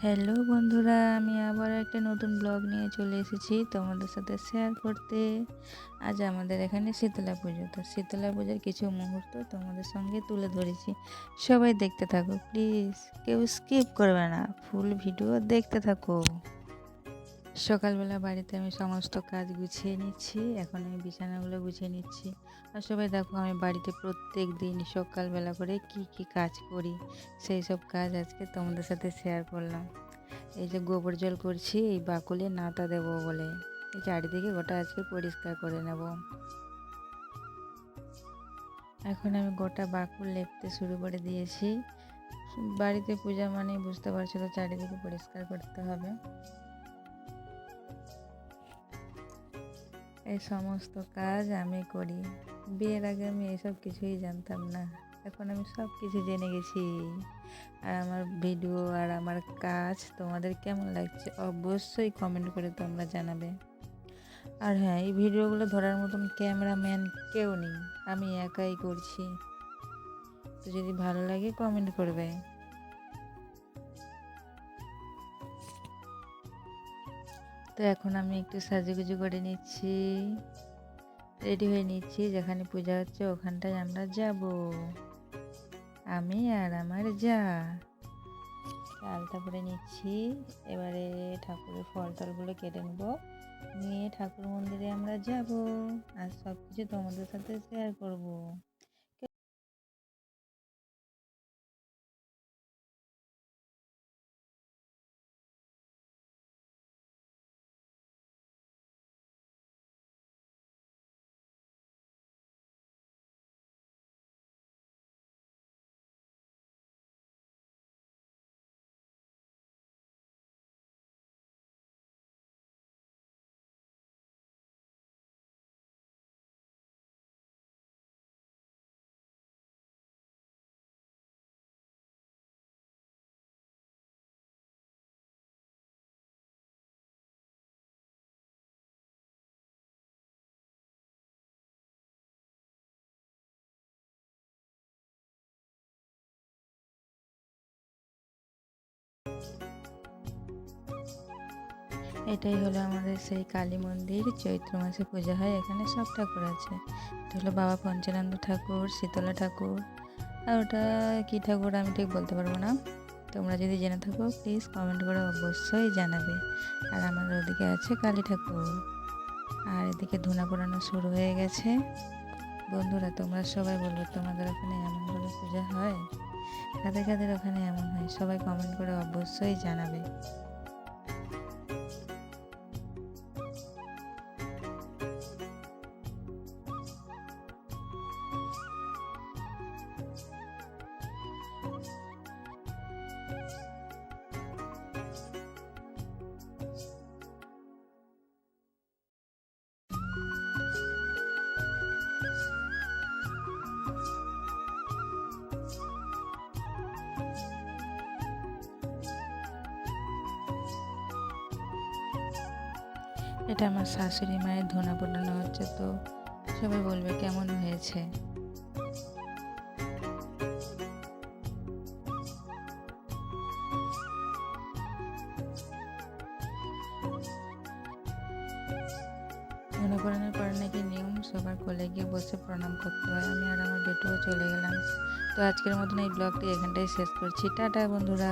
Hello বন্ধুরা, আমি আবার একটা নতুন ব্লগ নিয়ে চলে এসেছি তোমাদের সাথে শেয়ার করতে। আজ আমাদের এখানে শীতলা পুজো, তো শীতলা পুজোর কিছু মুহূর্ত তোমাদের সঙ্গে তুলে ধরেছি। সবাই দেখতে থাকো প্লিজ, কেউ স্কিপ করবে না, ফুল ভিডিও দেখতে থাকো। সকালবেলা বাড়িতে আমি সমস্ত কাজ গুছিয়ে নিচ্ছি, এখন আমি বিছানাগুলো গুছিয়ে নিচ্ছি। আর সবাই দেখো আমি বাড়িতে প্রত্যেক দিন সকালবেলা করে কি কি কাজ করি, সেই সব কাজ আজকে তোমাদের সাথে শেয়ার করলাম। এই যে গোবর জল করছি এই বাকুলে নাতা দেবো বলে, এই চারিদিকে গোটা আজকে পরিষ্কার করে নেব। এখন আমি গোটা বাকুল লেপতে শুরু করে দিয়েছি। বাড়িতে পূজা মানে বুঝতে পারছো তো, চারিদিকে পরিষ্কার করতে হবে। এই সমস্ত কাজ আমি করি। বিয়ের আগে আমি এসব কিছুই জানতাম না, এখন আমি সব কিছু জেনে গেছি। আর আমার ভিডিও আর আমার কাজ তোমাদের কেমন লাগছে অবশ্যই কমেন্ট করে তোমরা জানাবে। আর হ্যাঁ, এই ভিডিওগুলো ধরার মতন ক্যামেরাম্যান কেউ নেই, আমি একাই করছি। তো যদি ভালো লাগে কমেন্ট করবে। তো এখন আমি একটু সাজুগুজু করে নিচ্ছি, রেডি হয়ে নিচ্ছি, যেখানে পূজা হচ্ছে ওখানটায় আমরা যাব, আমি আর আমার যা। আলতা পরে নিচ্ছি, এবারে ঠাকুরের ফল টলগুলো কেটে নেবো, নিয়ে ঠাকুর মন্দিরে আমরা যাব আর সব কিছু তোমাদের সাথে শেয়ার করব। এটাই হলো আমাদের সেই কালী মন্দির, চৈত্র মাসে পূজা হয়, এখানে সব ঠাকুর আছে। এটা হলো বাবা পঞ্চানন্দ ঠাকুর, শীতলা ঠাকুর, আর ওটা কী ঠাকুর আমি ঠিক বলতে পারবো না। তোমরা যদি জেনে থাকো প্লিজ কমেন্ট করে অবশ্যই জানাবে। আর আমার ওদিকে আছে কালী ঠাকুর, আর এদিকে ধুনা পোড়ানো শুরু হয়ে গেছে। বন্ধুরা তোমরা সবাই বলবে তোমাদের ওখানে এমনভাবে পূজা হয়, কাদের কাদের ওখানে এমন হয় সবাই কমেন্ট করে অবশ্যই জানাবে। এটা আমার শাশুড়ি মায়ের ধুনা পোড়ানো হচ্ছে, তো সবাই বলবে কেমন হয়েছে। ধুনা পোড়ানোর পর নাকি নিয়ম সবার কোলে গিয়ে বসে প্রণাম করতে হয়। আমি আর আমার বেটুও চলে গেলাম। তো আজকের মতন এই ব্লগটি এখানটাই শেষ করছি, টাটা বন্ধুরা।